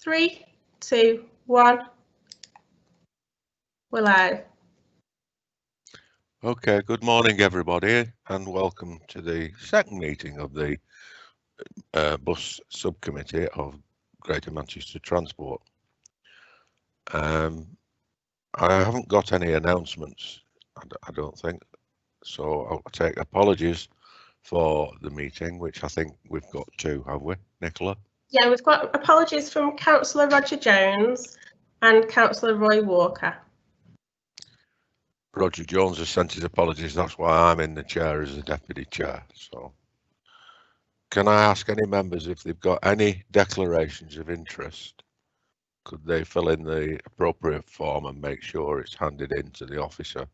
3, 2, 1. We're live. Okay, good morning everybody and welcome to the second meeting of the bus subcommittee of Greater Manchester Transport. I haven't got any announcements, I don't think, so I'll take apologies for the meeting, which I think we've got two, have we, Nicola? Yeah, we've got apologies from Councillor Roger Jones and Councillor Roy Walker. Roger Jones has sent his apologies, that's why I'm in the chair as the deputy chair. So can I ask any members if they've got any declarations of interest? Could they fill in the appropriate form and make sure it's handed in to the officer?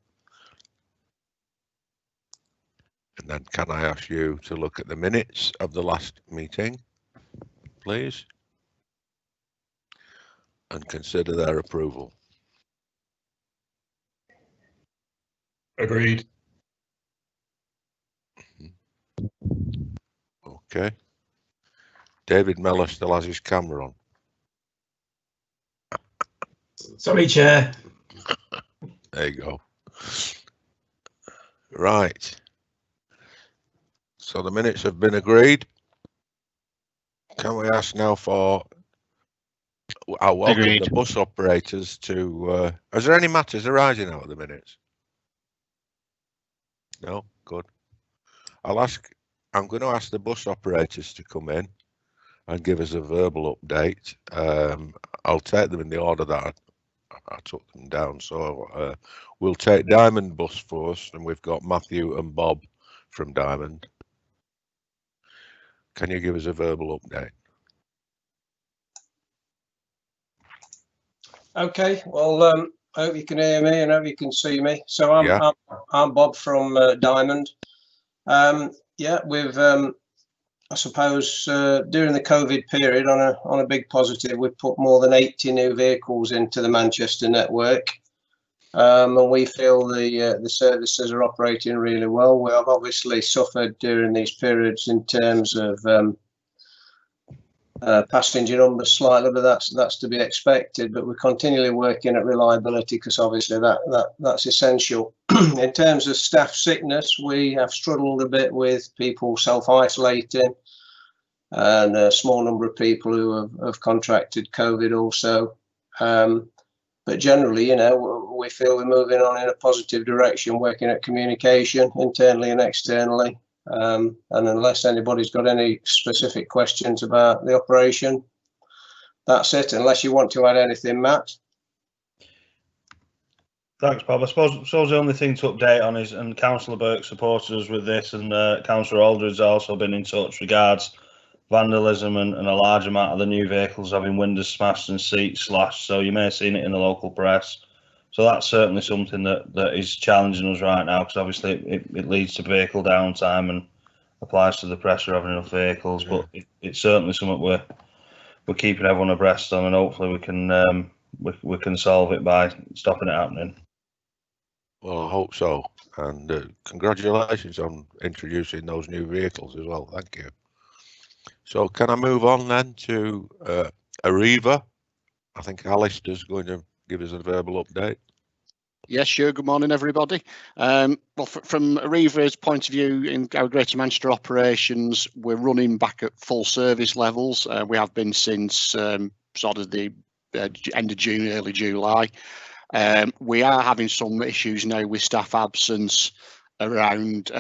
And then can I ask you to look at the minutes of the last meeting, please, and consider their approval. Agreed. Okay. David Mellor still has his camera on. Sorry, Chair. There you go. Right. So the minutes have been agreed. Can we ask now for, I welcome Agreed. the bus operators to, is there any matters arising out of the minutes? No? Good. I'm going to ask the bus operators to come in and give us a verbal update. I'll take them in the order that I took them down. So we'll take Diamond Bus first, and we've got Matthew and Bob from Diamond. Can you give us a verbal update? Okay, well, I hope you can hear me and hope you can see me. So I'm Bob from Diamond. Yeah, we've I suppose during the COVID period, on a big positive, we've put more than 80 new vehicles into the Manchester network, and we feel the services are operating really well. We have obviously suffered during these periods in terms of passenger numbers slightly, but that's to be expected. But we're continually working at reliability because obviously that's essential. In terms of staff sickness, we have struggled a bit with people self-isolating and a small number of people who have contracted COVID also. But generally, you know, we feel we're moving on in a positive direction, working at communication internally and externally. And unless anybody's got any specific questions about the operation, that's it, unless you want to add anything, Matt. Thanks, Bob. I suppose the only thing to update on is, and Councillor Burke supported us with this, and Councillor Aldridge has also been in touch regards vandalism and a large amount of the new vehicles having windows smashed and seats slashed. So you may have seen it in the local press. So that's certainly something that is challenging us right now, because obviously it leads to vehicle downtime and applies to the pressure of having enough vehicles. But it's certainly something we're keeping everyone abreast on, and hopefully we can solve it by stopping it happening. Well, I hope so. And congratulations on introducing those new vehicles as well. Thank you. So can I move on then to Arriva? I think Alistair's going to give us a verbal update. Yes, sure. Good morning, everybody. Well, from Arriva's point of view, in our Greater Manchester operations, we're running back at full service levels. We have been since sort of the end of June, early July. We are having some issues now with staff absence around.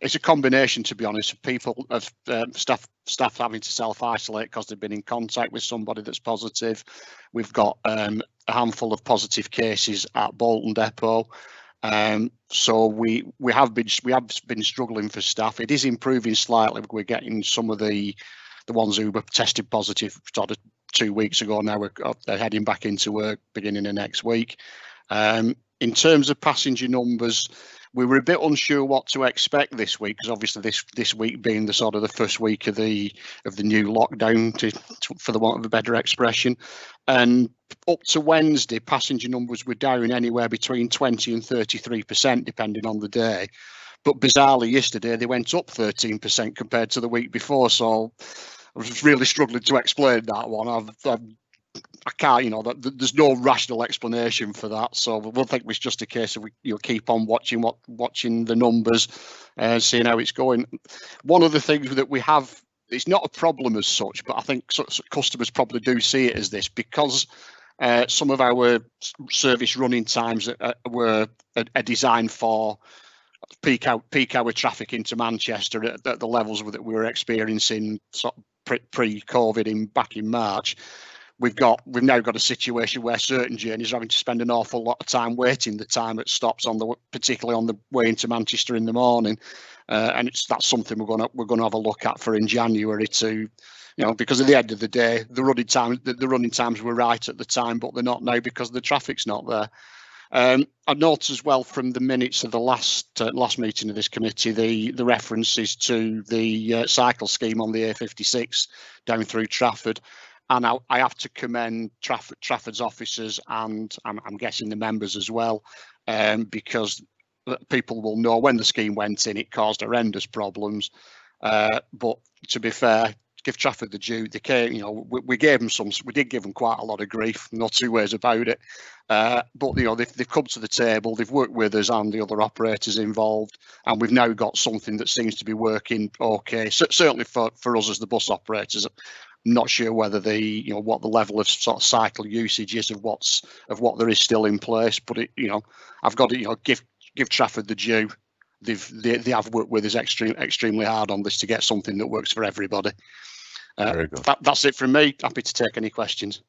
It's a combination, to be honest, of people, of staff having to self-isolate because they've been in contact with somebody that's positive. We've got a handful of positive cases at Bolton Depot. So we have been struggling for staff. It is improving slightly. We're getting some of the ones who were tested positive sort of 2 weeks ago. Now they're heading back into work beginning of next week. In terms of passenger numbers, we were a bit unsure what to expect this week, because obviously this week being the sort of the first week of the new lockdown, for the want of a better expression. And up to Wednesday, passenger numbers were down anywhere between 20 and 33%, depending on the day. But bizarrely, yesterday they went up 13% compared to the week before. So was really struggling to explain that one. I can't, you know, there's no rational explanation for that. So we'll think it's just a case of keep on watching the numbers and seeing how it's going. One of the things that we have, it's not a problem as such, but I think customers probably do see it as this, because some of our service running times are designed for peak hour traffic into Manchester at the levels that we were experiencing sort of pre-COVID back in March. We've now got a situation where certain journeys are having to spend an awful lot of time waiting the time it stops particularly on the way into Manchester in the morning, and that's something we're going to have a look at for in January to, because at the end of the day, the running times were right at the time, but they're not now because the traffic's not there. I note as well from the minutes of the last meeting of this committee, the references to the cycle scheme on the A56 down through Trafford. And I have to commend Trafford's officers, and I'm guessing the members as well, because people will know when the scheme went in, it caused horrendous problems. But to be fair, give Trafford the due. They came, we did give them quite a lot of grief, no two ways about it. But they've come to the table, they've worked with us and the other operators involved, and we've now got something that seems to be working okay. So, certainly for us as the bus operators. I'm not sure whether what the level of sort of cycle usage is of what there is still in place, but I've got to give Trafford the due. They have worked with us extremely hard on this to get something that works for everybody. Very good. That's it from me. Happy to take any questions.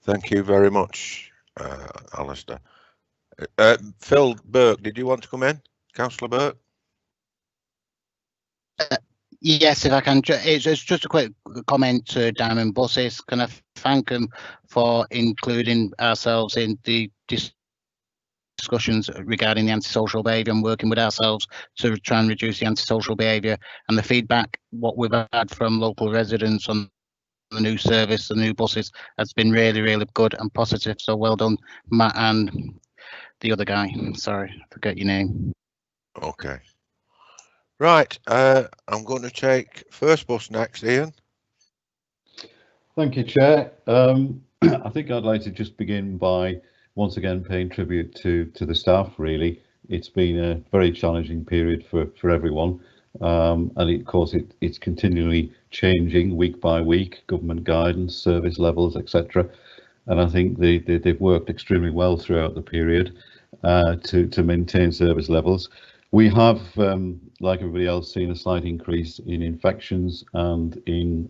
Thank you very much, Alistair. Phil Burke, did you want to come in? Councillor Burke? Yes, if I can. It's just a quick comment to Diamond Buses. Can I thank them for including ourselves in the discussions regarding the antisocial behaviour and working with ourselves to try and reduce the antisocial behaviour, and the feedback what we've had from local residents on the new service, the new buses, has been really, really good and positive. So well done, Matt and the other guy. Sorry, I forget your name. Okay. Right, I'm going to take First Bus next, Ian. Thank you, Chair. I think I'd like to just begin by once again paying tribute to the staff. Really, it's been a very challenging period for everyone, and of course it's continually changing week by week, government guidance, service levels, etc. And I think they've worked extremely well throughout the period to maintain service levels. We have, like everybody else, seen a slight increase in infections and in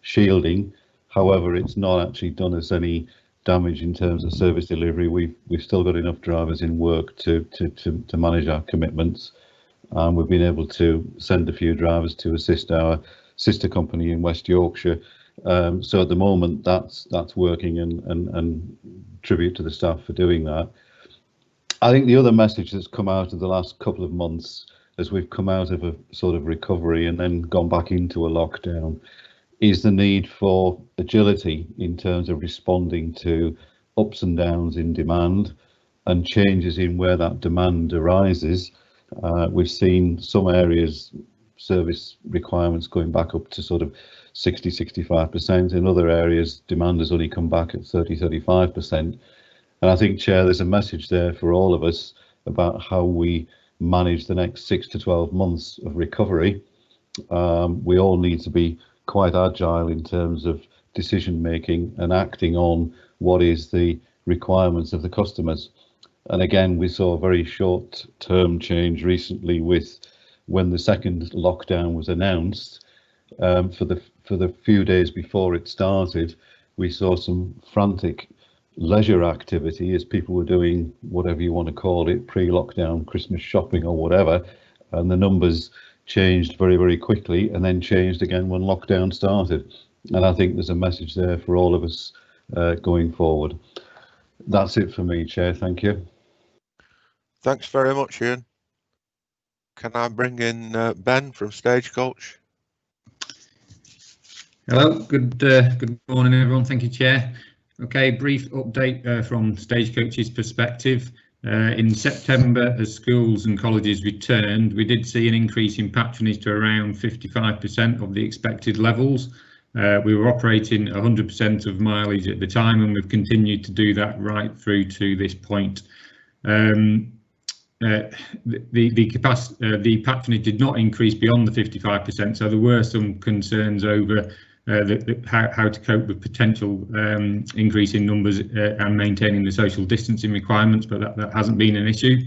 shielding. However, it's not actually done us any damage in terms of service delivery. We've still got enough drivers in work to manage our commitments, and we've been able to send a few drivers to assist our sister company in West Yorkshire. So at the moment, that's working, and tribute to the staff for doing that. I think the other message that's come out of the last couple of months, as we've come out of a sort of recovery and then gone back into a lockdown, is the need for agility in terms of responding to ups and downs in demand and changes in where that demand arises. We've seen some areas service requirements going back up to sort of 60-65%. In other areas, demand has only come back at 30-35%. And I think, Chair, there's a message there for all of us about how we manage the next 6 to 12 months of recovery. We all need to be quite agile in terms of decision making and acting on what is the requirements of the customers. And again, we saw a very short term change recently with when the second lockdown was announced. For the few days before it started, we saw some frantic leisure activity as people were doing whatever you want to call it, pre-lockdown Christmas shopping or whatever, and the numbers changed very, very quickly and then changed again when lockdown started. And I think there's a message there for all of us going forward. That's it for me, Chair. Thank you. Thanks very much, Ian. Can I bring in Ben from Stagecoach? Hello, good morning, everyone. Thank you, Chair. Okay, brief update from Stagecoach's perspective. In September, as schools and colleges returned, we did see an increase in patronage to around 55% of the expected levels. We were operating 100% of mileage at the time, and we've continued to do that right through to this point. The patronage did not increase beyond the 55%, so there were some concerns over how to cope with potential increase in numbers and maintaining the social distancing requirements, but that hasn't been an issue.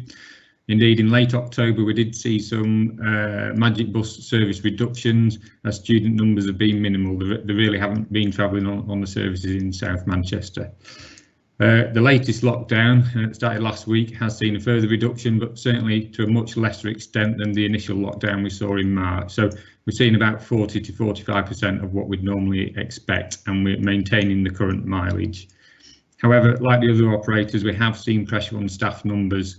Indeed, in late October, we did see some Magic Bus service reductions as student numbers have been minimal. They really haven't been travelling on the services in South Manchester. The latest lockdown started last week has seen a further reduction, but certainly to a much lesser extent than the initial lockdown we saw in March. So we're seeing about 40 to 45% of what we'd normally expect, and we're maintaining the current mileage. However, like the other operators, we have seen pressure on staff numbers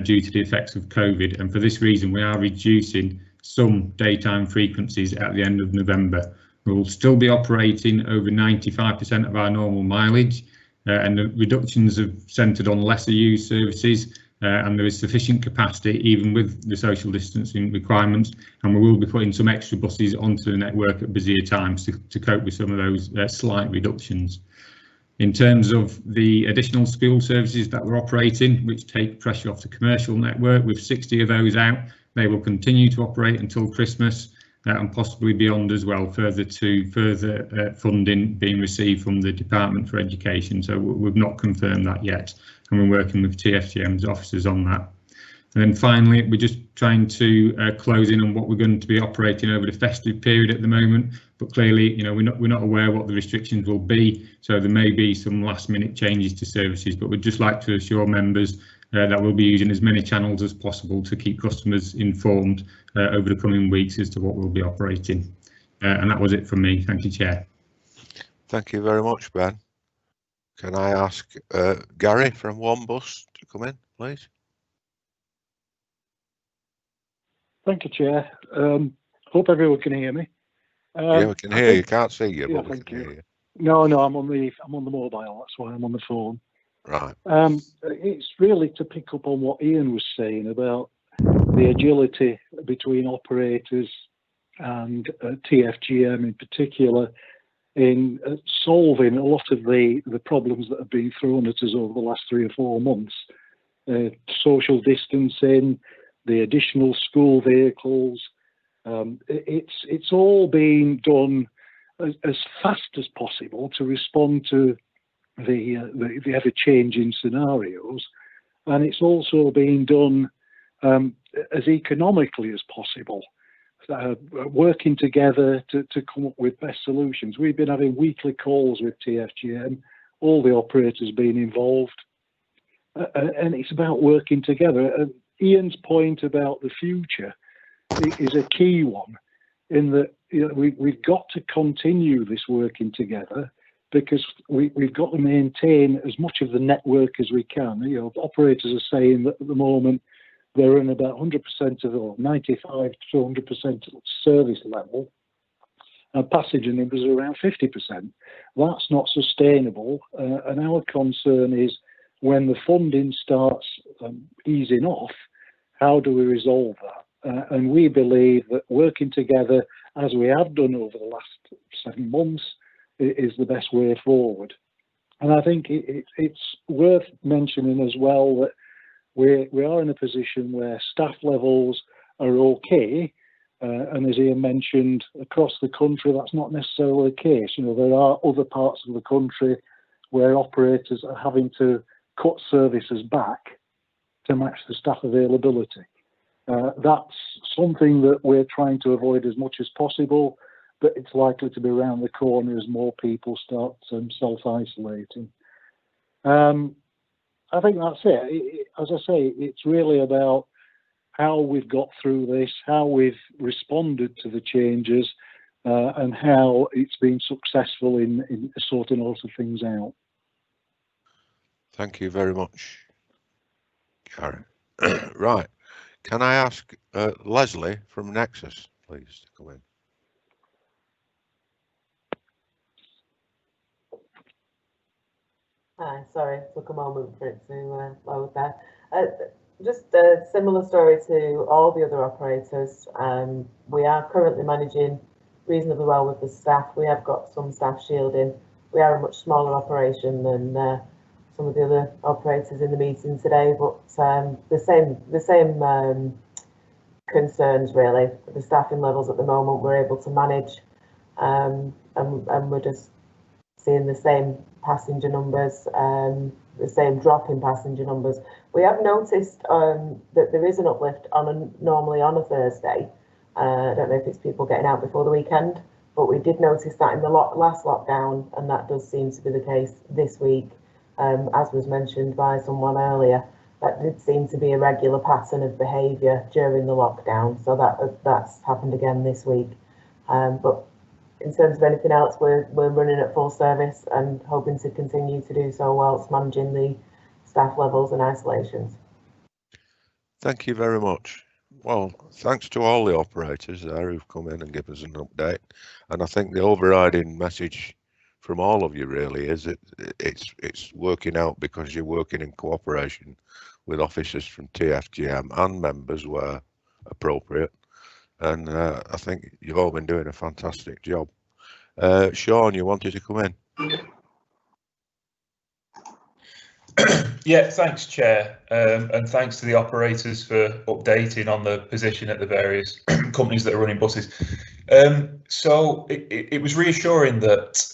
due to the effects of COVID, and for this reason we are reducing some daytime frequencies at the end of November. We will still be operating over 95% of our normal mileage, and the reductions have centred on lesser used services, and there is sufficient capacity even with the social distancing requirements, and we will be putting some extra buses onto the network at busier times to cope with some of those slight reductions. In terms of the additional school services that we're operating, which take pressure off the commercial network, with 60 of those out, they will continue to operate until Christmas and possibly beyond as well, further funding being received from the Department for Education. So we've not confirmed that yet, and we're working with TFGM's officers on that. And then finally, we're just trying to close in on what we're going to be operating over the festive period at the moment. But clearly, we're not aware what the restrictions will be, so there may be some last-minute changes to services. But we'd just like to assure members that we'll be using as many channels as possible to keep customers informed over the coming weeks as to what we'll be operating. And that was it from me. Thank you, Chair. Thank you very much, Ben. Can I ask Gary from One Bus to come in, please? Thank you, Chair. Hope everyone can hear me. Yeah, we can hear you. Can't see you, yeah, but we can hear you. No, I'm on the mobile. That's why I'm on the phone. Right. It's really to pick up on what Ian was saying about the agility between operators and TFGM in particular in solving a lot of the problems that have been thrown at us over the last 3 or 4 months. Social distancing, the additional school vehicles. It's all been done as fast as possible to respond to the ever-changing scenarios, and it's also being done as economically as possible, working together to come up with best solutions. We've been having weekly calls with TFGM, all the operators being involved, and it's about working together. And Ian's point about the future is a key one, in that we've got to continue this working together, because we've got to maintain as much of the network as we can. Operators are saying that at the moment they're in about 100% of, or 95 to 100% service level, and passenger numbers are around 50%. That's not sustainable, and our concern is when the funding starts easing off, how do we resolve that? And we believe that working together, as we have done over the last 7 months, is the best way forward. And I think it's worth mentioning as well that we are in a position where staff levels are okay, and as Ian mentioned, across the country that's not necessarily the case. There are other parts of the country where operators are having to cut services back to match the staff availability. That's something that we're trying to avoid as much as possible, but it's likely to be around the corner as more people start self-isolating. I think that's it. As I say, it's really about how we've got through this, how we've responded to the changes, and how it's been successful in sorting a lot of things out. Thank you very much, Gary. Right. Can I ask Leslie from Nexus, please, to come in? Hi, sorry, took a moment for it to load there. Just a similar story to all the other operators. We are currently managing reasonably well with the staff. We have got some staff shielding. We are a much smaller operation than some of the other operators in the meeting today, but the same concerns really. The staffing levels at the moment we're able to manage, and we're just seeing the same passenger numbers, the same drop in passenger numbers. We have noticed that there is an uplift normally on a Thursday. I don't know if it's people getting out before the weekend, but we did notice that in the last lockdown, and that does seem to be the case this week, as was mentioned by someone earlier. That did seem to be a regular pattern of behaviour during the lockdown, so that's happened again this week. But in terms of anything else, we're running at full service and hoping to continue to do so whilst managing the staff levels and isolations. Thank you very much. Well, thanks to all the operators there who've come in and given us an update. And I think the overriding message from all of you really is that it's working out because you're working in cooperation with officers from TFGM and members where appropriate. And I think you've all been doing a fantastic job. Sean, you wanted to come in? Yeah, thanks, Chair, and thanks to the operators for updating on the position at the various companies that are running buses. So it was reassuring that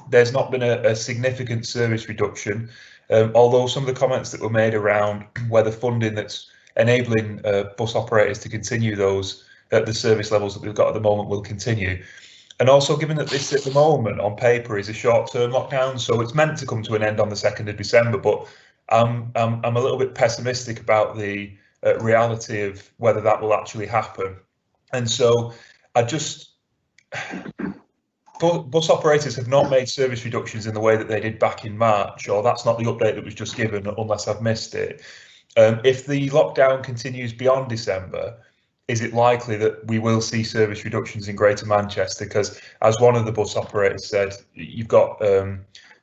there's not been a significant service reduction, although some of the comments that were made around whether funding that's enabling bus operators to continue those at the service levels that we've got at the moment will continue. And also, given that this at the moment on paper is a short-term lockdown, so it's meant to come to an end on the 2nd of December, but I'm a little bit pessimistic about the reality of whether that will actually happen. And so bus operators have not made service reductions in the way that they did back in March, or that's not the update that was just given, unless I've missed it. If the lockdown continues beyond December, is it likely that we will see service reductions in Greater Manchester? Because as one of the bus operators said, you've got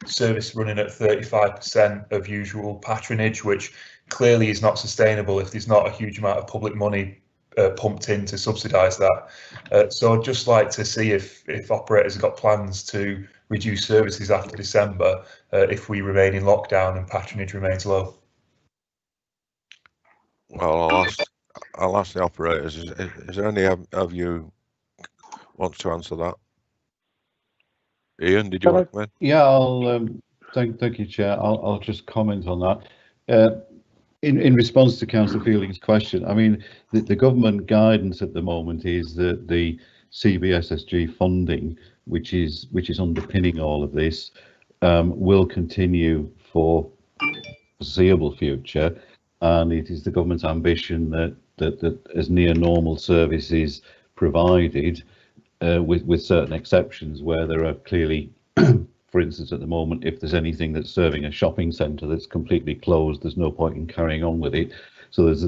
service running at 35% of usual patronage, which clearly is not sustainable if there's not a huge amount of public money pumped in to subsidise that. So I'd just like to see if operators have got plans to reduce services after December if we remain in lockdown and patronage remains low. Well, I'll ask the operators. Is there any of you wants to answer that? Ian, did you want to come in? Yeah, I'll thank you, Chair. I'll just comment on that. In response to Councillor Fielding's question, I mean, the government guidance at the moment is that the CBSSG funding, which is underpinning all of this, will continue for the foreseeable future, and it is the government's ambition that as near normal service is provided, with certain exceptions where there are clearly, for instance, at the moment, if there's anything that's serving a shopping centre that's completely closed, there's no point in carrying on with it. So there's,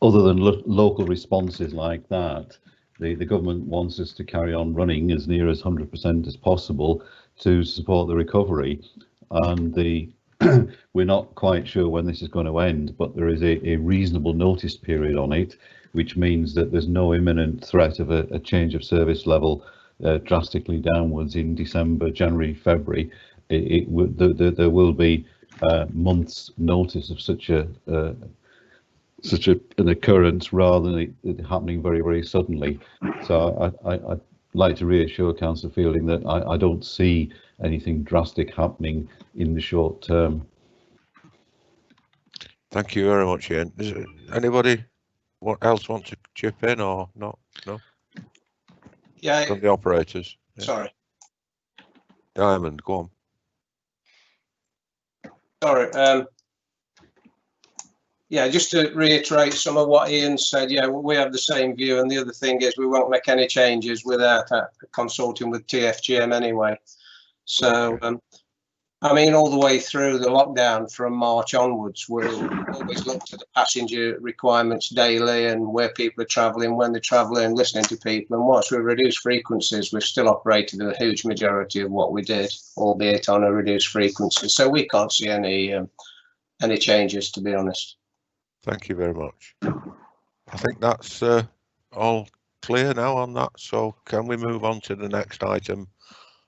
other than local responses like that, the government wants us to carry on running as near as 100% as possible to support the recovery. And we're not quite sure when this is going to end, but there is a reasonable notice period on it, which means that there's no imminent threat of a change of service level drastically downwards in December, January, February. There will be months' notice of such an occurrence rather than it happening very, very suddenly. So I'd like to reassure Councillor Fielding that I don't see anything drastic happening in the short term. Thank you very much, Ian. Does anybody else want to chip in or not? No? Yeah. From the operators. Yeah. Sorry. Diamond, go on. Sorry. Yeah, just to reiterate some of what Ian said, yeah, we have the same view, and the other thing is we won't make any changes without consulting with TFGM anyway. So I mean, all the way through the lockdown from March onwards, we'll always look to the passenger requirements daily and where people are travelling, when they're travelling, listening to people. And once we've reduced frequencies, we've still operated at a huge majority of what we did, albeit on a reduced frequency. So we can't see any changes, to be honest. Thank you very much. I think that's all clear now on that. So can we move on to the next item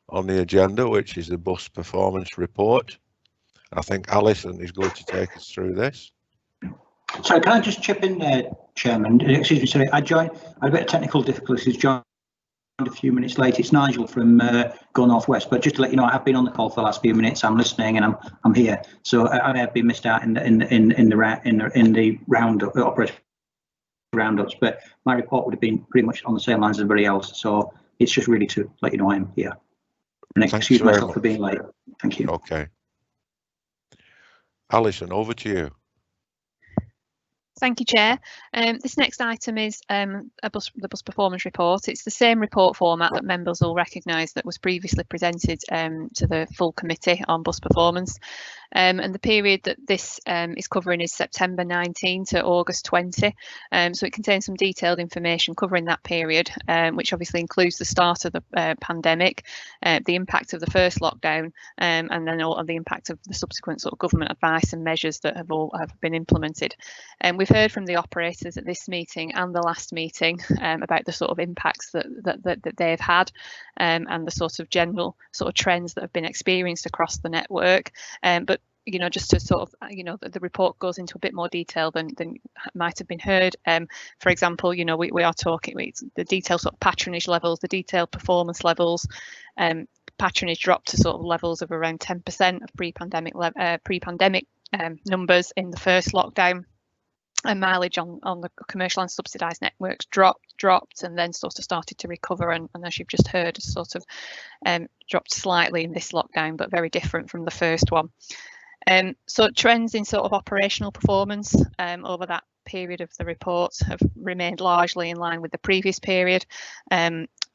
on the agenda, which is the bus performance report? I think Alison is going to take us through this. So can I just chip in there, Chairman? Excuse me, sorry, I had a bit of technical difficulties, joined a few minutes late. It's Nigel from Go North West, but just to let you know, I have been on the call for the last few minutes. I'm listening and I'm here. So I have been missed out in the roundup, operation roundups, but my report would have been pretty much on the same lines as everybody else. So it's just really to let you know I'm here. And excuse myself for being late. Thank you. Okay. Alison, over to you. Thank you, Chair. This next item is the bus performance report. It's the same report format that members will recognise that was previously presented to the full committee on bus performance. And the period that this is covering is September 19 to August 20. So it contains some detailed information covering that period, which obviously includes the start of the pandemic, the impact of the first lockdown, and then all of the impact of the subsequent sort of government advice and measures that have been implemented. And we've heard from the operators at this meeting and the last meeting about the sort of impacts that they've had, and the sort of general sort of trends that have been experienced across the network. But you know, just to sort of, you know, the report goes into a bit more detail than might have been heard. For example, you know, we are talking the detailed sort of patronage levels, the detailed performance levels. Patronage dropped to sort of levels of around 10% of pre-pandemic numbers in the first lockdown. And mileage on the commercial and subsidised networks dropped and then sort of started to recover, and as you've just heard, sort of dropped slightly in this lockdown, but very different from the first one. So trends in sort of operational performance over that period of the report have remained largely in line with the previous period.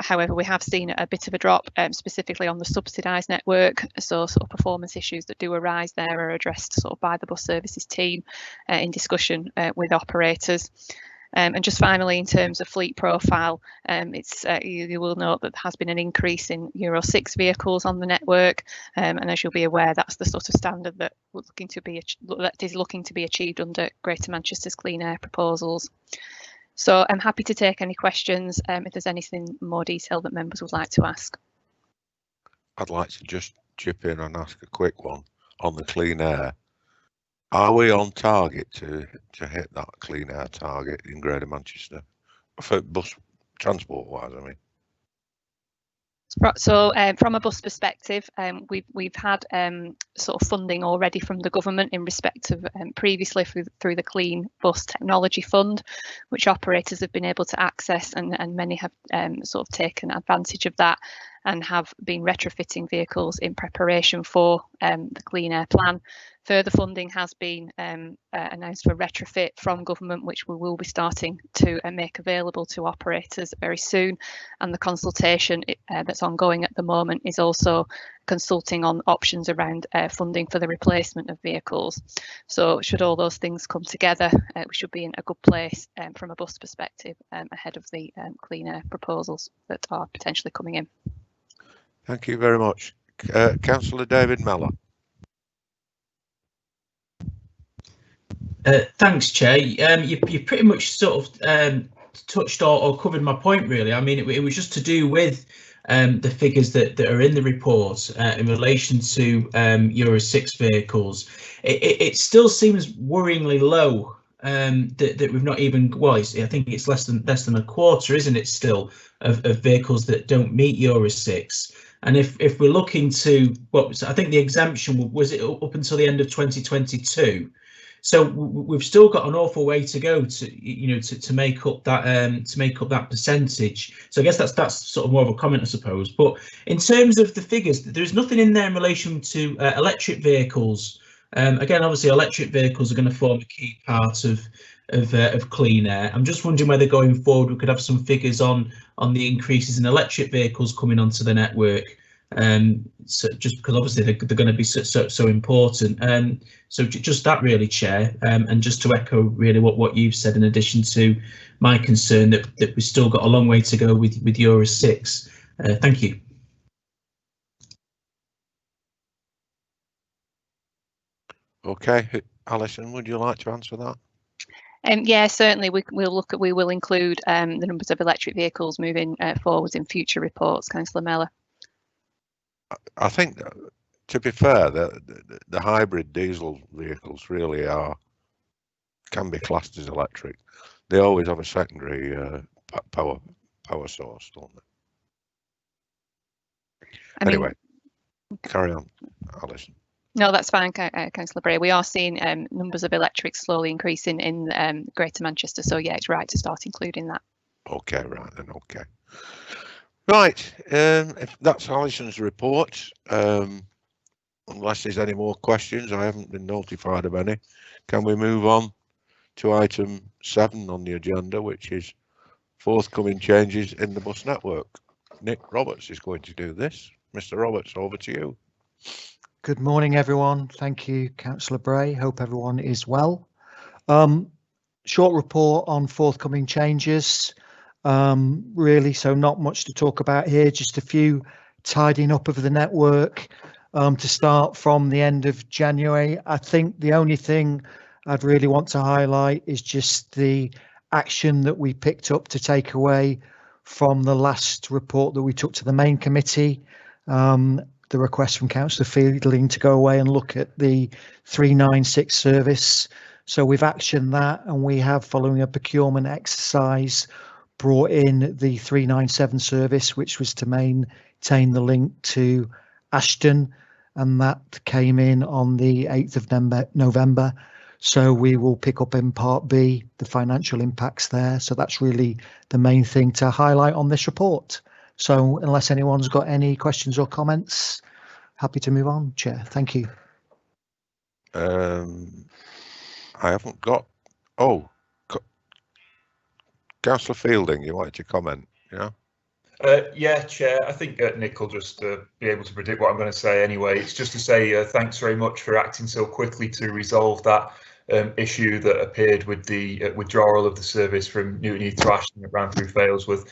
However, we have seen a bit of a drop, specifically on the subsidised network. So sort of performance issues that do arise there are addressed sort of by the bus services team in discussion with operators. And just finally, in terms of fleet profile, you will note that there has been an increase in Euro 6 vehicles on the network, and as you'll be aware, that's the sort of standard that is looking to be achieved under Greater Manchester's clean air proposals. So I'm happy to take any questions if there's anything more detailed that members would like to ask. I'd like to just chip in and ask a quick one on the clean air. Are we on target to hit that clean air target in Greater Manchester for bus transport wise? I mean, so from a bus perspective, we've had sort of funding already from the government in respect of previously through the Clean Bus Technology Fund, which operators have been able to access, and many have sort of taken advantage of that and have been retrofitting vehicles in preparation for the Clean Air Plan. Further funding has been announced for retrofit from government, which we will be starting to make available to operators very soon. And the consultation that's ongoing at the moment is also consulting on options around funding for the replacement of vehicles. So should all those things come together, we should be in a good place from a bus perspective ahead of the clean air proposals that are potentially coming in. Thank you very much. Councillor David Mellor. Thanks, Chair. You pretty much sort of touched or covered my point, really. I mean, it was just to do with the figures that are in the report in relation to Euro 6 vehicles. It still seems worryingly low that we've not even, well, I think it's less than a quarter, isn't it, still, of vehicles that don't meet Euro 6. And if we're looking to, so I think the exemption was it up until the end of 2022. So we've still got an awful way to go to make up that percentage. So I guess that's sort of more of a comment, I suppose. But in terms of the figures, there's nothing in there in relation to electric vehicles. Again, obviously, electric vehicles are going to form a key part of clean air. I'm just wondering whether going forward we could have some figures on the increases in electric vehicles coming onto the network, So just because obviously they're going to be so important. So just that really, Chair, and just to echo really what you've said, in addition to my concern that we've still got a long way to go with Euro 6. Thank you. Okay, Alison, would you like to answer that? Yeah, certainly. We will include the numbers of electric vehicles moving forwards in future reports, Councillor Mellor. I think, to be fair, the hybrid diesel vehicles really can be classed as electric. They always have a secondary power source, don't they? Anyway, carry on, Alison. No, that's fine, Councillor Bray. We are seeing numbers of electrics slowly increasing in Greater Manchester, so yeah, it's right to start including that. Okay, right then, okay. Right, if that's Alison's report, unless there's any more questions, I haven't been notified of any. Can we move on to item 7 on the agenda, which is forthcoming changes in the bus network? Nick Roberts is going to do this. Mr. Roberts, over to you. Good morning, everyone. Thank you, Councillor Bray. Hope everyone is well. Short report on forthcoming changes. Really, so not much to talk about here, just a few tidying up of the network to start from the end of January. I think the only thing I'd really want to highlight is just the action that we picked up to take away from the last report that we took to the main committee. The request from Councillor Fielding to go away and look at the 396 service. So we've actioned that, and we have, following a procurement exercise, brought in the 397 service, which was to maintain the link to Ashton, and that came in on the 8th of November. So we will pick up in Part B the financial impacts there. So that's really the main thing to highlight on this report. So unless anyone's got any questions or comments, happy to move on, Chair. Thank you. I haven't got. Oh, Councillor Fielding, you wanted to comment, yeah? Yeah, Chair. I think Nick will just be able to predict what I'm going to say anyway. It's just to say thanks very much for acting so quickly to resolve that issue that appeared with the withdrawal of the service from Newton Heath to Ashton that ran through Failsworth.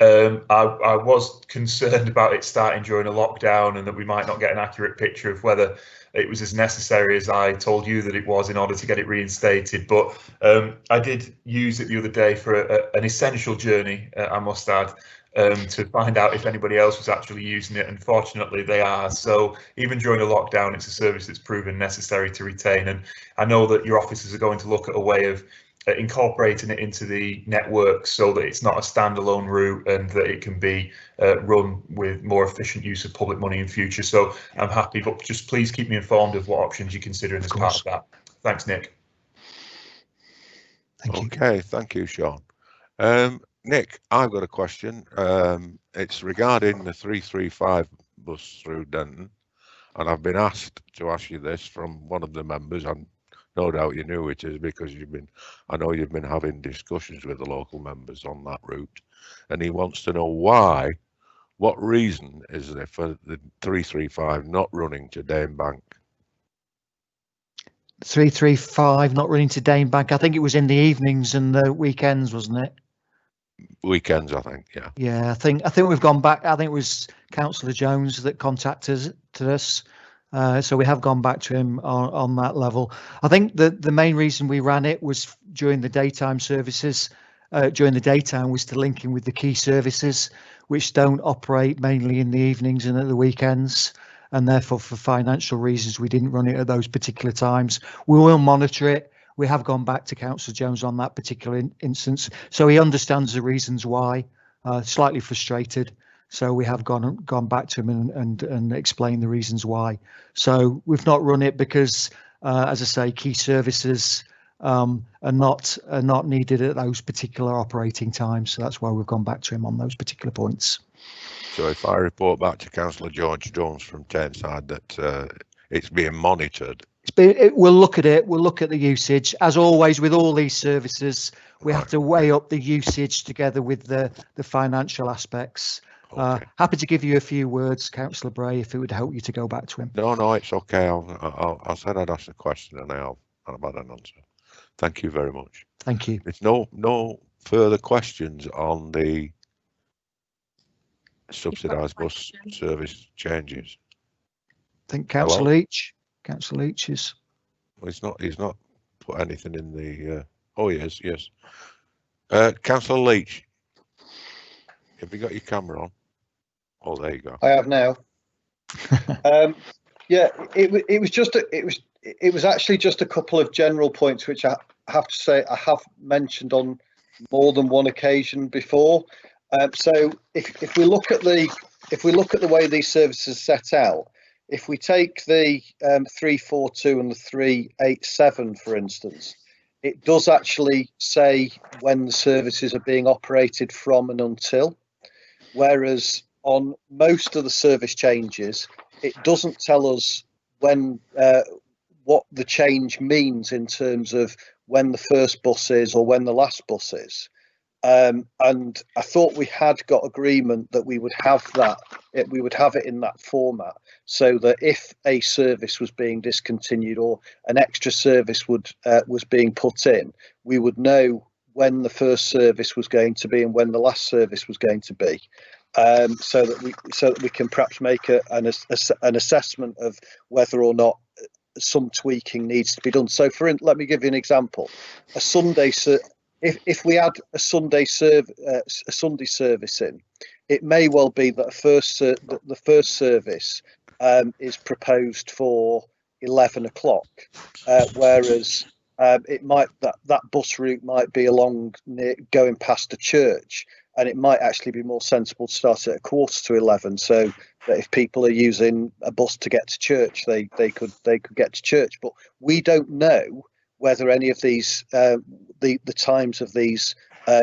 I was concerned about it starting during a lockdown and that we might not get an accurate picture of whether it was as necessary as I told you that it was in order to get it reinstated. But I did use it the other day for an essential journey, I must add, to find out if anybody else was actually using it. Unfortunately, they are. So even during a lockdown, it's a service that's proven necessary to retain. And I know that your officers are going to look at a way of incorporating it into the network so that it's not a standalone route and that it can be run with more efficient use of public money in future. So I'm happy, but just please keep me informed of what options you're considering as part of that. Thanks, Nick. Okay, thank you, Sean. Nick, I've got a question. It's regarding the 335 bus through Denton, and I've been asked to ask you this from one of the members, and no doubt you knew it is because I know you've been having discussions with the local members on that route, and he wants to know what reason is there for the 335 not running to Danebank? 335 not running to Danebank. I think it was in the evenings and the weekends, wasn't it? Weekends, I think, yeah. Yeah, I think we've gone back. I think it was Councillor Jones that contacted us. So we have gone back to him on that level. I think the main reason we ran it was during the daytime services. During the daytime was to link in with the key services, which don't operate mainly in the evenings and at the weekends. And therefore, for financial reasons, we didn't run it at those particular times. We will monitor it. We have gone back to Councillor Jones on that particular instance. So he understands the reasons why, slightly frustrated. So we have gone back to him and explained the reasons why. So we've not run it because, as I say, key services are not needed at those particular operating times. So that's why we've gone back to him on those particular points. So if I report back to Councillor George Jones from Tameside that it's being monitored. We'll look at it. We'll look at the usage. As always, with all these services, we have to weigh up the usage together with the financial aspects. Okay. Happy to give you a few words, Councillor Bray, if it would help you to go back to him. No, it's okay. I said I'd ask the question, and I've had an answer. Thank you very much. Thank you. There's no further questions on the subsidised bus service changes. I think Councillor Leach is. Well, he's not put anything in the. Oh yes. Councillor Leach, have you got your camera on? Oh, there you go. I have now. Yeah, it was actually just a couple of general points which I have to say I have mentioned on more than one occasion before. So if we look at the way these services are set out, if we take the 342 and the 387, for instance, it does actually say when the services are being operated from and until, whereas on most of the service changes, it doesn't tell us when what the change means in terms of when the first bus is or when the last bus is. And I thought we had got agreement that we would have that, we would have it in that format, so that if a service was being discontinued or an extra service was being put in, we would know when the first service was going to be and when the last service was going to be, so that we can perhaps make an assessment of whether or not some tweaking needs to be done. So let me give you an example. A Sunday if we had a Sunday service in, it may well be that the first service is proposed for 11 o'clock, whereas it might that bus route might be along going past a church, and it might actually be more sensible to start at 11:15, so that if people are using a bus to get to church, they could get to church. But we don't know whether any of these the times of these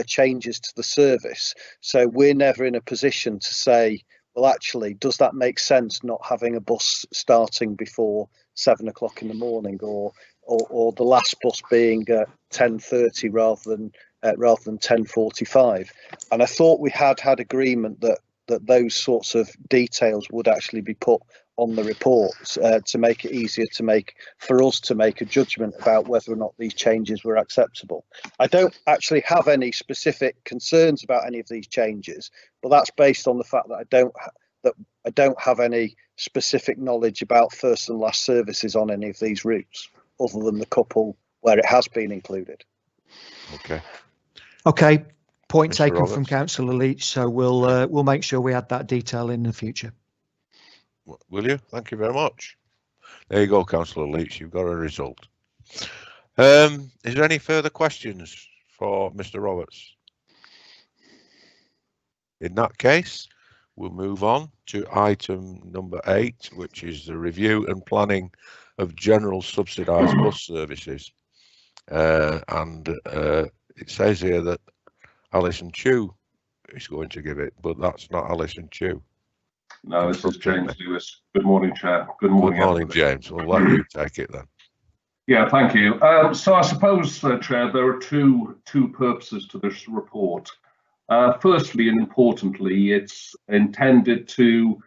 changes to the service. So we're never in a position to say, well, actually, does that make sense not having a bus starting before 7 o'clock in the morning, or the last bus being 10:30 rather than 10:45? And I thought we had agreement that those sorts of details would actually be put on the reports to make it easier for us to make a judgment about whether or not these changes were acceptable. I don't actually have any specific concerns about any of these changes, but that's based on the fact that I don't have any specific knowledge about first and last services on any of these routes, other than the couple where it has been included. Okay. Point Mr. taken Roberts. from Councillor Leach. So we'll make sure we add that detail in the future. Will you? Thank you very much. There you go, Councillor Leach. You've got a result. Is there any further questions for Mr. Roberts? In that case, we'll move on to item number 8, which is the review and planning of general subsidised bus services. And it says here that Alison Chew is going to give it, but that's not Alison Chew. No, this is James Lewis. Good morning, Chair. Good morning, James. We'll let you take it then. Yeah, thank you. So I suppose, Chair, there are two purposes to this report. Firstly, and importantly, it's intended to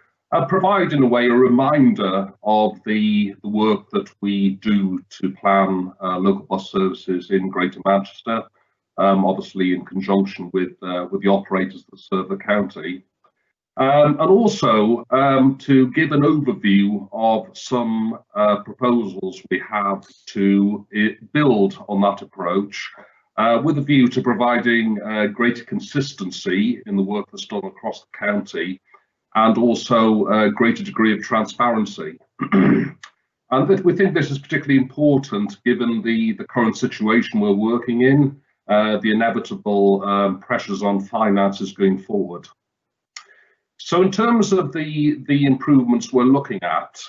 provide, in a way, a reminder of the work that we do to plan local bus services in Greater Manchester, obviously in conjunction with the operators that serve the county. And also to give an overview of some proposals we have to build on that approach, with a view to providing greater consistency in the work that's done across the county, and also a greater degree of transparency. And we think this is particularly important given the current situation we're working in, the inevitable pressures on finances going forward. So in terms of the improvements we're looking at,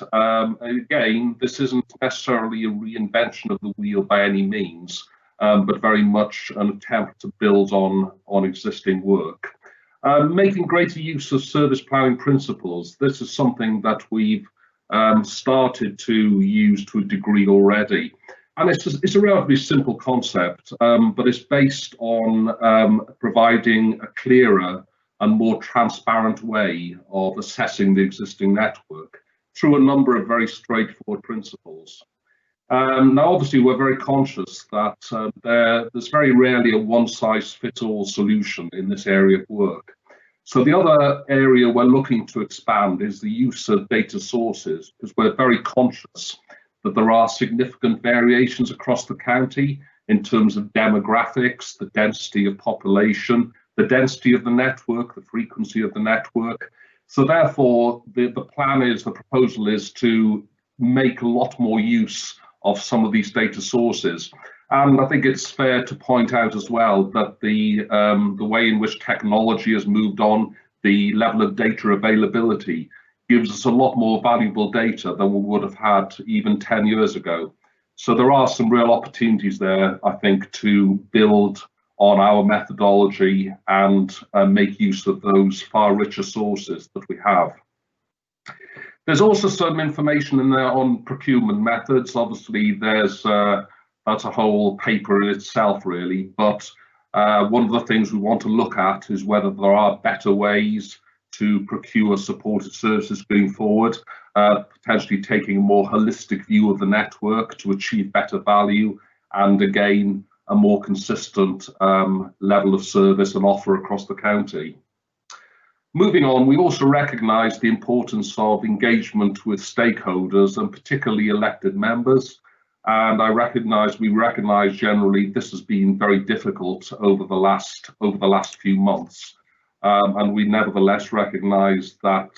again, this isn't necessarily a reinvention of the wheel by any means, but very much an attempt to build on existing work. Making greater use of service planning principles. This is something that we've started to use to a degree already. And it's a relatively simple concept, but it's based on providing a clearer and more transparent way of assessing the existing network through a number of very straightforward principles. Now, obviously, we're very conscious that there's very rarely a one-size-fits-all solution in this area of work. So the other area we're looking to expand is the use of data sources, because we're very conscious that there are significant variations across the county in terms of demographics, the density of population, the density of the network, the frequency of the network. So therefore, the proposal is to make a lot more use of some of these data sources. And I think it's fair to point out as well that the way in which technology has moved on, the level of data availability, gives us a lot more valuable data than we would have had even 10 years ago. So there are some real opportunities there, I think, to build on our methodology and make use of those far richer sources that we have. There's also some information in there on procurement methods. Obviously, that's a whole paper in itself, really. But one of the things we want to look at is whether there are better ways to procure supported services going forward, potentially taking a more holistic view of the network to achieve better value and, again, a more consistent level of service and offer across the county. Moving on, we also recognise the importance of engagement with stakeholders and particularly elected members. And we recognise generally this has been very difficult over the last few months. And we nevertheless recognise that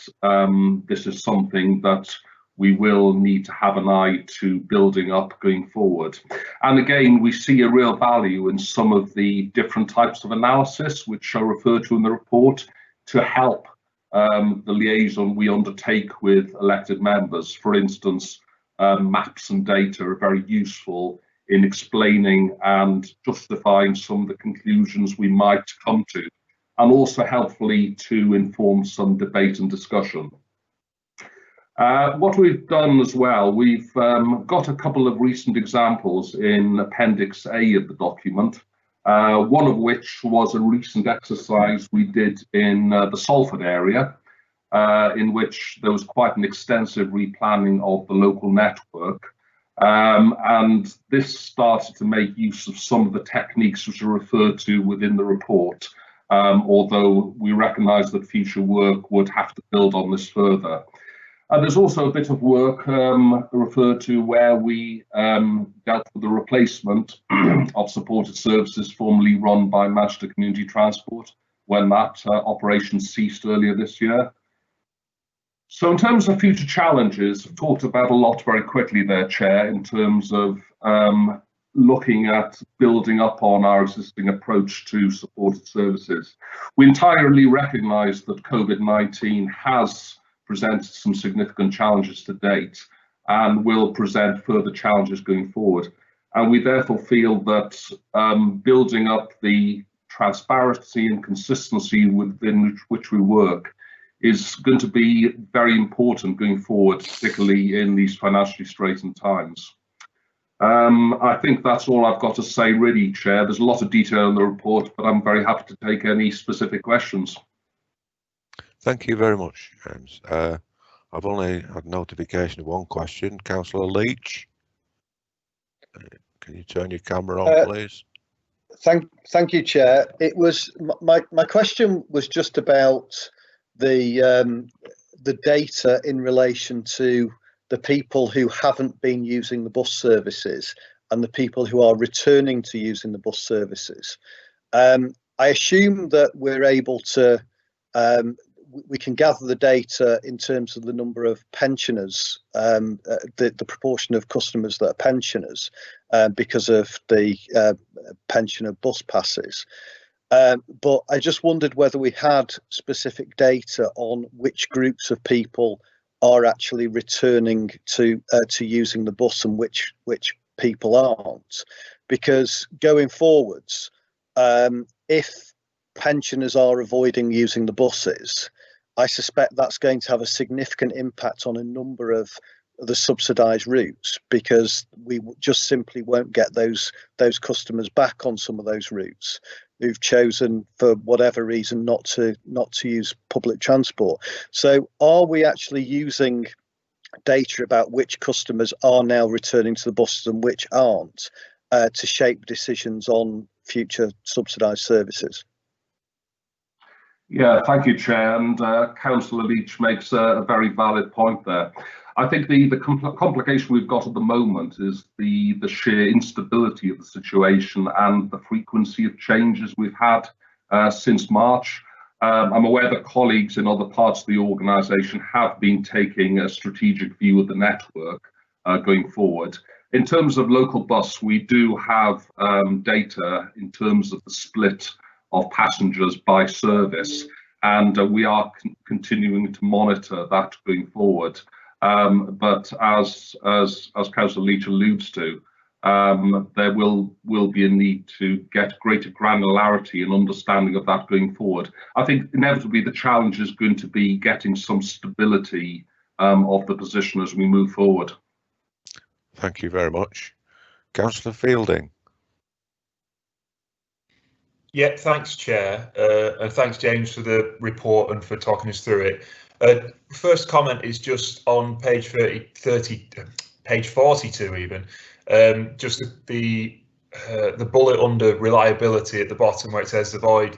this is something that we will need to have an eye to building up going forward. And again, we see a real value in some of the different types of analysis which are referred to in the report to help the liaison we undertake with elected members. For instance, maps and data are very useful in explaining and justifying some of the conclusions we might come to, and also helpfully to inform some debate and discussion. What we've done as well, we've got a couple of recent examples in Appendix A of the document, one of which was a recent exercise we did in the Salford area, in which there was quite an extensive replanning of the local network. And this started to make use of some of the techniques which are referred to within the report, although we recognise that future work would have to build on this further. There's also a bit of work referred to where we dealt with the replacement of supported services formerly run by Manchester Community Transport when that operation ceased earlier this year. So in terms of future challenges, I've talked about a lot very quickly there, Chair, in terms of looking at building up on our existing approach to supported services. We entirely recognise that COVID-19 has presented some significant challenges to date and will present further challenges going forward. And we therefore feel that building up the transparency and consistency within which we work is going to be very important going forward, particularly in these financially straitened times. I think that's all I've got to say, really, Chair. There's a lot of detail in the report, but I'm very happy to take any specific questions. Thank you very much, James. I've only had notification of one question. Councillor Leach, can you turn your camera on, please? Thank you, Chair. It was my question was just about the data in relation to the people who haven't been using the bus services and the people who are returning to using the bus services. I assume that we're able to we can gather the data in terms of the number of pensioners, the proportion of customers that are pensioners because of the pensioner bus passes. But I just wondered whether we had specific data on which groups of people are actually returning to using the bus and which people aren't. Because going forwards, if pensioners are avoiding using the buses, I suspect that's going to have a significant impact on a number of the subsidised routes, because we just simply won't get those customers back on some of those routes. who've chosen for whatever reason not to use public transport. So are we actually using data about which customers are now returning to the buses and which aren't to shape decisions on future subsidised services? Yeah, thank you, Chair. And Councillor Leach makes a very valid point there. I think the complication we've got at the moment is the sheer instability of the situation and the frequency of changes we've had since March. I'm aware that colleagues in other parts of the organisation have been taking a strategic view of the network going forward. In terms of local bus, we do have data in terms of the split of passengers by service, and we are continuing to monitor that going forward. But as Councillor Leach alludes to, there will be a need to get greater granularity and understanding of that going forward. I think inevitably the challenge is going to be getting some stability of the position as we move forward. Thank you very much. Councillor Fielding. Yeah, thanks, Chair, and thanks, James, for the report and for talking us through it. First comment is just on page 42 even, just the bullet under reliability at the bottom where it says avoid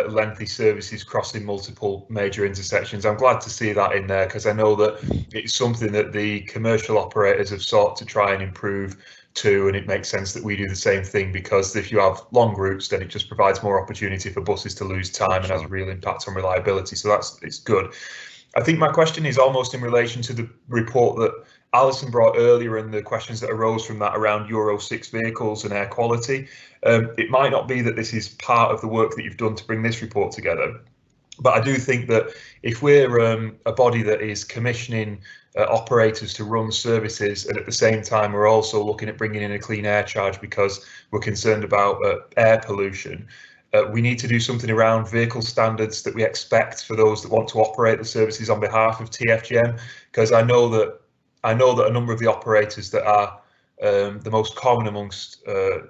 lengthy services crossing multiple major intersections. I'm glad to see that in there because I know that it's something that the commercial operators have sought to try and improve too, and it makes sense that we do the same thing because if you have long routes then it just provides more opportunity for buses to lose time and has a real impact on reliability, so it's good. I think my question is almost in relation to the report that Alison brought earlier and the questions that arose from that around Euro 6 vehicles and air quality. It might not be that this is part of the work that you've done to bring this report together, but I do think that if we're a body that is commissioning operators to run services, and at the same time we're also looking at bringing in a clean air charge because we're concerned about air pollution, we need to do something around vehicle standards that we expect for those that want to operate the services on behalf of TFGM, because I know that a number of the operators that are the most common amongst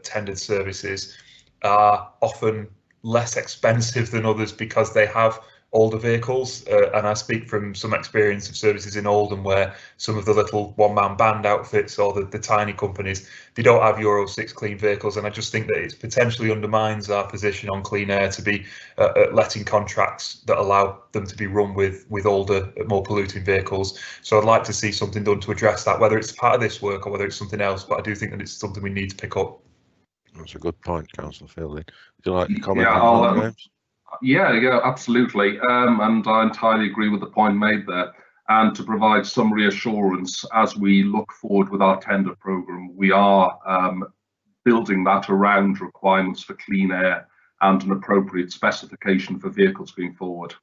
tendered services are often less expensive than others because they have older vehicles, and I speak from some experience of services in Oldham where some of the little one-man band outfits or the tiny companies, they don't have Euro 6 clean vehicles, and I just think that it potentially undermines our position on clean air to be letting contracts that allow them to be run with older, more polluting vehicles. So I'd like to see something done to address that, whether it's part of this work or whether it's something else, but I do think that it's something we need to pick up. That's a good point, Councillor Fielding. Would you like to comment Yeah, on that, James? Yeah, absolutely. And I entirely agree with the point made there. And to provide some reassurance as we look forward with our tender programme, we are building that around requirements for clean air and an appropriate specification for vehicles going forward.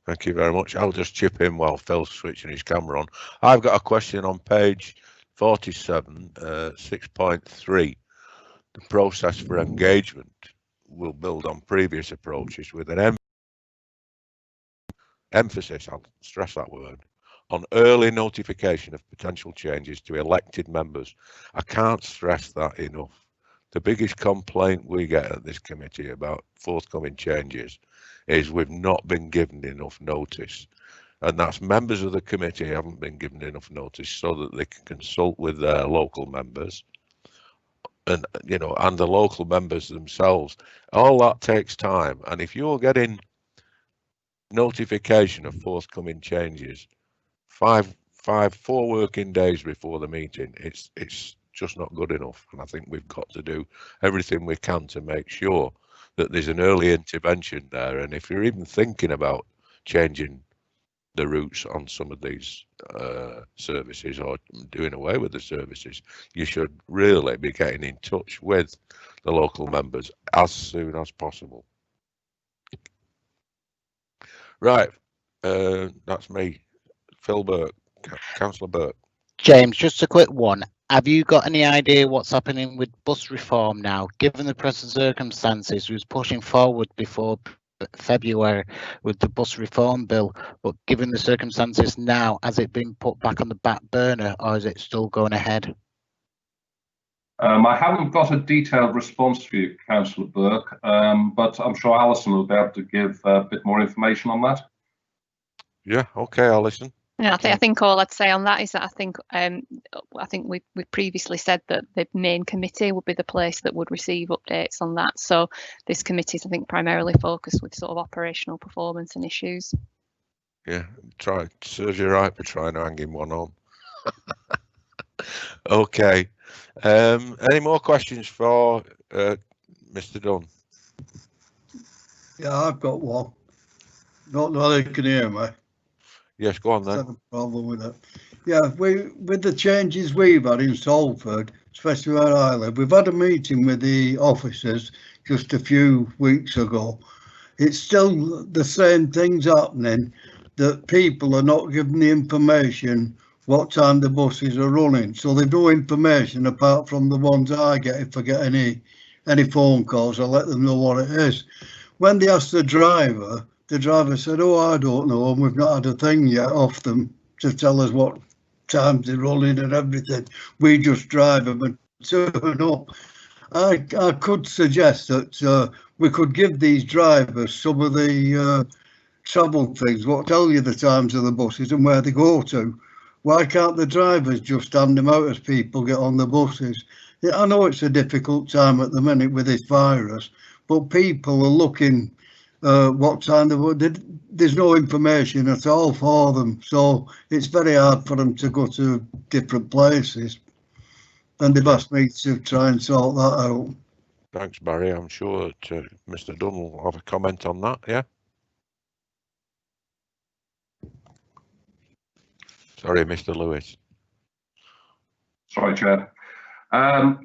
Thank you very much. I'll just chip in while Phil's switching his camera on. I've got a question on page 47, 6.3. The process for engagement will build on previous approaches with an emphasis, I'll stress that word, on early notification of potential changes to elected members. I can't stress that enough. The biggest complaint we get at this committee about forthcoming changes is we've not been given enough notice, and that's members of the committee haven't been given enough notice so that they can consult with their local members and the local members themselves. All that takes time, and if you're getting notification of forthcoming changes 4 working days before the meeting, it's just not good enough, and I think we've got to do everything we can to make sure that there's an early intervention there. And if you're even thinking about changing the routes on some of these services or doing away with the services, you should really be getting in touch with the local members as soon as possible. Right, that's me. Phil Burke, Councillor Burke. James, just a quick one. Have you got any idea what's happening with bus reform now? Given the present circumstances, we was pushing forward before February with the bus reform bill, but given the circumstances now, has it been put back on the back burner or is it still going ahead? I haven't got a detailed response for you, Councillor Burke, but I'm sure Alison will be able to give a bit more information on that. Yeah, okay, Alison. Yeah, I think all I'd say on that is that I think we previously said that the main committee would be the place that would receive updates on that. So this committee is, I think, primarily focused with sort of operational performance and issues. Yeah, serves you right for trying to hang him one on. Okay. Any more questions for Mr. Dunn? Yeah, I've got one. Don't know whether you can hear me. Yes, go on then. Have a problem with it. Yeah, with the changes we've had in Salford, especially where I live, we've had a meeting with the officers just a few weeks ago. It's still the same things happening, that people are not given the information what time the buses are running. So they've no information apart from the ones I get. If I get any phone calls, I let them know what it is. When they asked the driver said, "Oh, I don't know, and we've not had a thing yet off them to tell us what times they're running and everything. We just drive them and turn up." I could suggest that we could give these drivers some of the travel things, what tell you the times of the buses and where they go to. Why can't the drivers just hand them out as people get on the buses? Yeah, I know it's a difficult time at the minute with this virus, but people are looking what time there's no information at all for them, so it's very hard for them to go to different places, and they've asked me to try and sort that out. Thanks, Barry. I'm sure that Mr. Dunn will have a comment on that. Yeah. Sorry, Mr. Lewis. Sorry, Chair.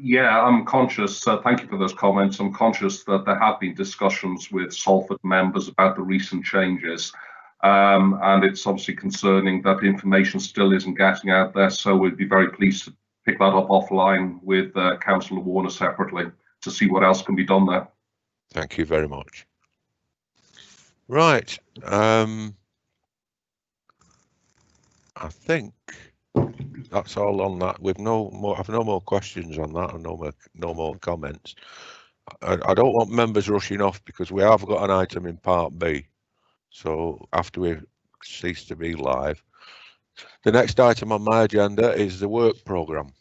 Yeah, I'm conscious, thank you for those comments. I'm conscious that there have been discussions with Salford members about the recent changes, and it's obviously concerning that information still isn't getting out there, so we'd be very pleased to pick that up offline with Councillor Warner separately to see what else can be done there. Thank you very much. Right, I think that's all on that. We've I've no more questions on that, and no more comments. I don't want members rushing off because we have got an item in Part B. So after we cease to be live, the next item on my agenda is the work programme.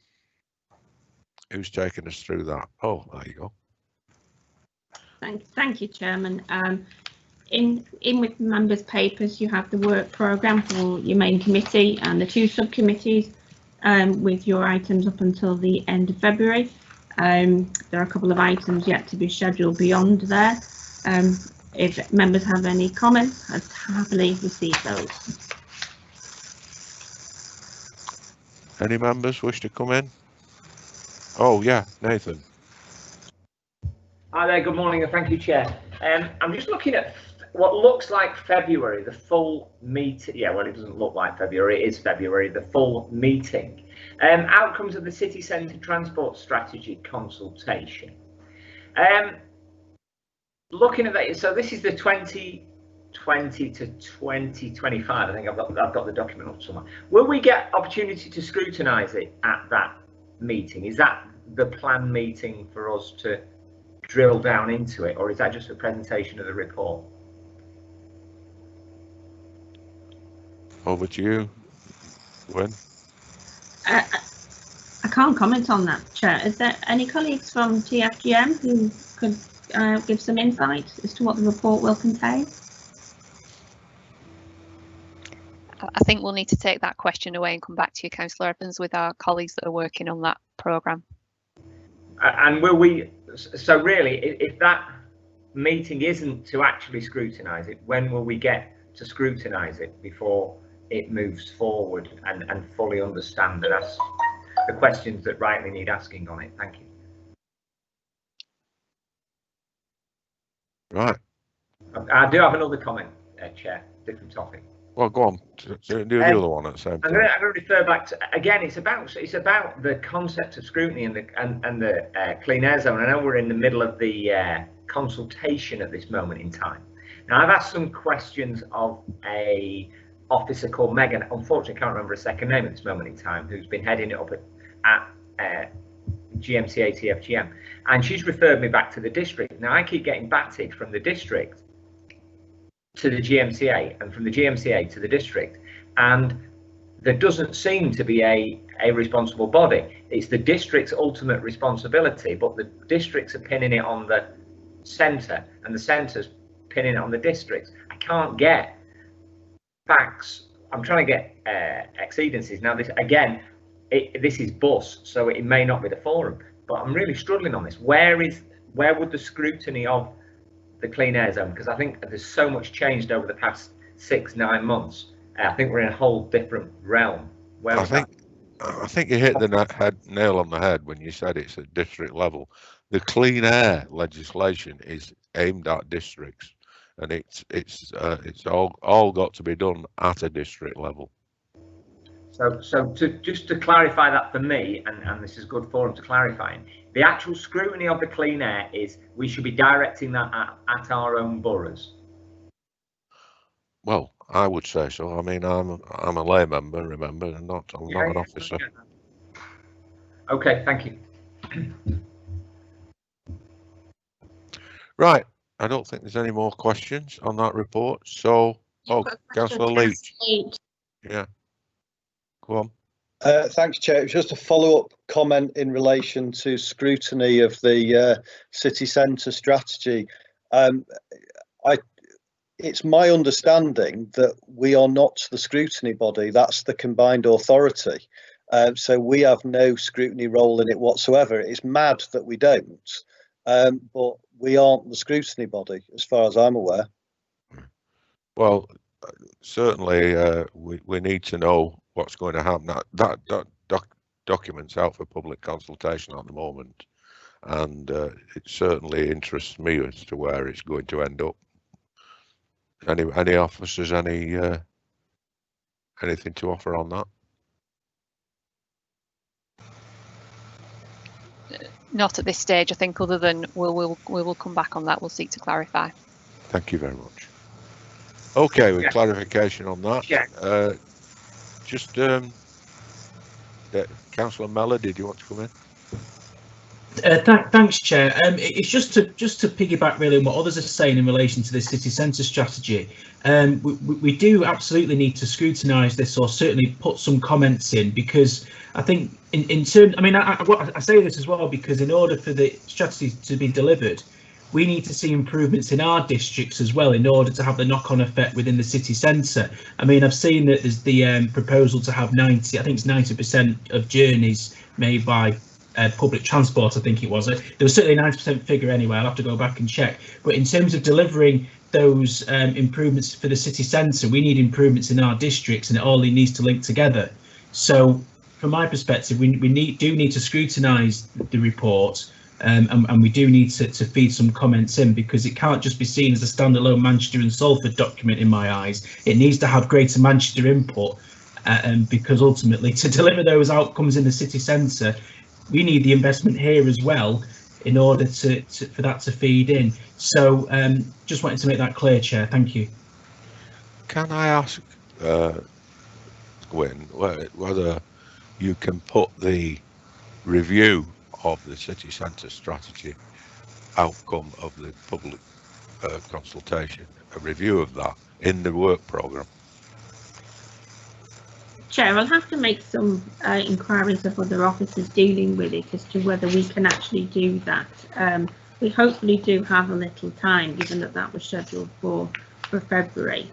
Who's taking us through that? Oh, there you go. Thank you, Chairman. In with members' papers, you have the work programme for your main committee and the two subcommittees, with your items up until the end of February. There are a couple of items yet to be scheduled beyond there. If members have any comments, I'd happily receive those. Any members wish to come in? Oh yeah, Nathan. Hi there, good morning and thank you, Chair. I'm just looking at what looks like February, the full meeting. Yeah, well, it doesn't look like February, it is February, the full meeting. Outcomes of the City Centre Transport Strategy consultation. Looking at that, so this is the 2020 to 2025. I think I've got the document up somewhere. Will we get opportunity to scrutinise it at that meeting? Is that the planned meeting for us to drill down into it, or is that just a presentation of the report? Over to you, Gwen. I can't comment on that, Chair. Is there any colleagues from TFGM who could give some insight as to what the report will contain? I think we'll need to take that question away and come back to you, Councillor Evans, with our colleagues that are working on that programme. And will we, so really, if that meeting isn't to actually scrutinise it, when will we get to scrutinise it before it moves forward and fully understand and ask the questions that rightly need asking on it? Thank you. Right. I do have another comment, Chair, different topic. Well, go on. Do the other one at the same time. I'm going to refer back to, again, it's about the concept of scrutiny and the clean air zone. I know we're in the middle of the consultation at this moment in time. Now, I've asked some questions of a officer called Megan. Unfortunately, I can't remember her second name at this moment in time, who's been heading it up at GMCA, TFGM, and she's referred me back to the district. Now I keep getting batted from the district to the GMCA and from the GMCA to the district, and there doesn't seem to be a responsible body. It's the district's ultimate responsibility, but the districts are pinning it on the centre and the centre's pinning it on the districts. I can't get facts. I'm trying to get exceedances. Now this again, this is bus, so it may not be the forum, but I'm really struggling on this. Where would the scrutiny of the clean air zone, because I think there's so much changed over the past 6-9 months. I think we're in a whole different realm. I think you hit the nail on the head when you said it's at district level. The clean air legislation is aimed at districts, and it's all got to be done at a district level. So just to clarify that for me, and this is good forum to clarifying, the actual scrutiny of the clean air is we should be directing that at our own boroughs. Well, I would say so. I mean, I'm a lay member, remember, and I'm not an officer. Okay, thank you. Right, I don't think there's any more questions on that report. So, Councillor Leach. Yeah, go on. Thanks, Chair. It was just a follow-up comment in relation to scrutiny of the city centre strategy. It's my understanding that we are not the scrutiny body, that's the combined authority. So we have no scrutiny role in it whatsoever. It's mad that we don't, but we aren't the scrutiny body as far as I'm aware. Well, certainly we need to know what's going to happen. That document's out for public consultation at the moment, and it certainly interests me as to where it's going to end up. Any officers, anything to offer on that? Not at this stage, I think, other than we will come back on that. We'll seek to clarify. Thank you very much. Okay, with clarification on that. Yeah. Councillor Mellor, did you want to come in? Thanks, Chair. It's just to piggyback really on what others are saying in relation to the city centre strategy. We do absolutely need to scrutinise this, or certainly put some comments in, because I think in terms, I mean, I say this as well because in order for the strategy to be delivered, we need to see improvements in our districts as well in order to have the knock-on effect within the city centre. I mean, I've seen that there's the proposal to have 90% of journeys made by public transport, I think it was. There was certainly a 90% figure anyway, I'll have to go back and check. But in terms of delivering those improvements for the city centre, we need improvements in our districts, and it all needs to link together. So from my perspective, we do need to scrutinise the report, and we do need to feed some comments in, because it can't just be seen as a standalone Manchester and Salford document in my eyes. It needs to have Greater Manchester input, because ultimately to deliver those outcomes in the city centre, we need the investment here as well in order for that to feed in. So just wanted to make that clear, Chair. Thank you. Can I ask, Gwyn, whether you can put the review of the city centre strategy outcome of the public consultation, a review of that in the work programme? Chair, I'll have to make some inquiries of other officers dealing with it as to whether we can actually do that. We hopefully do have a little time, given that was scheduled for February.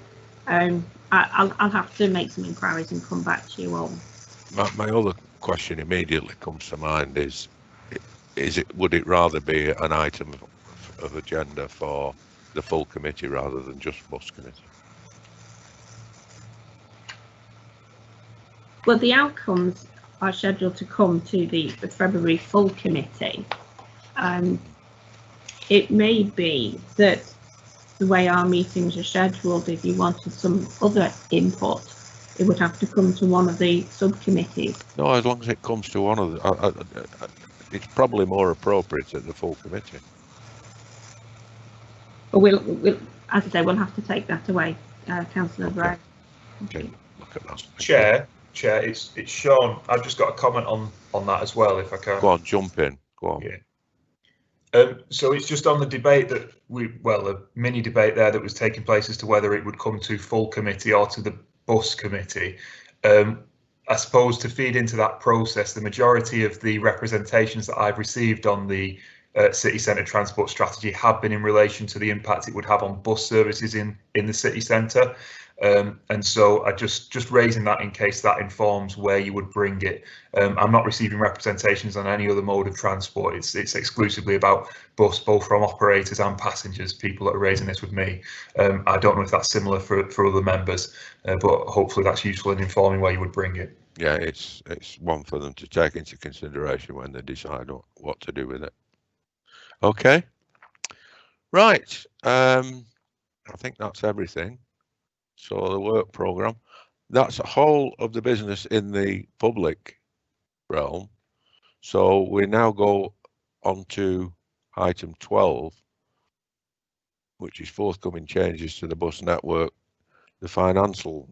I'll have to make some inquiries and come back to you all. My other question immediately comes to mind is would it rather be an item of agenda for the full committee rather than just bus committee? Well, the outcomes are scheduled to come to the February full committee. It may be that the way our meetings are scheduled, if you wanted some other input, it would have to come to one of the subcommittees. No, as long as it comes to one of the, it's probably more appropriate at the full committee. But we'll as I say, we'll have to take that away, Councillor Brown. Okay, look at that. Chair, Chair, it's Sean. I've just got a comment on that as well, if I can. Go on, jump in. Go on. Yeah. So it's just on the debate that a mini debate there that was taking place as to whether it would come to full committee or to the bus committee. I suppose to feed into that process, the majority of the representations that I've received on the city centre transport strategy have been in relation to the impact it would have on bus services in the city centre. And so I just raising that in case that informs where you would bring it. I'm not receiving representations on any other mode of transport. It's exclusively about bus, both from operators and passengers, people that are raising this with me. I don't know if that's similar for other members, but hopefully that's useful in informing where you would bring it. Yeah, it's one for them to take into consideration when they decide what to do with it. Okay. Right. I think that's everything. So the work programme, that's a whole of the business in the public realm. So we now go on to item 12, which is forthcoming changes to the bus network, the financial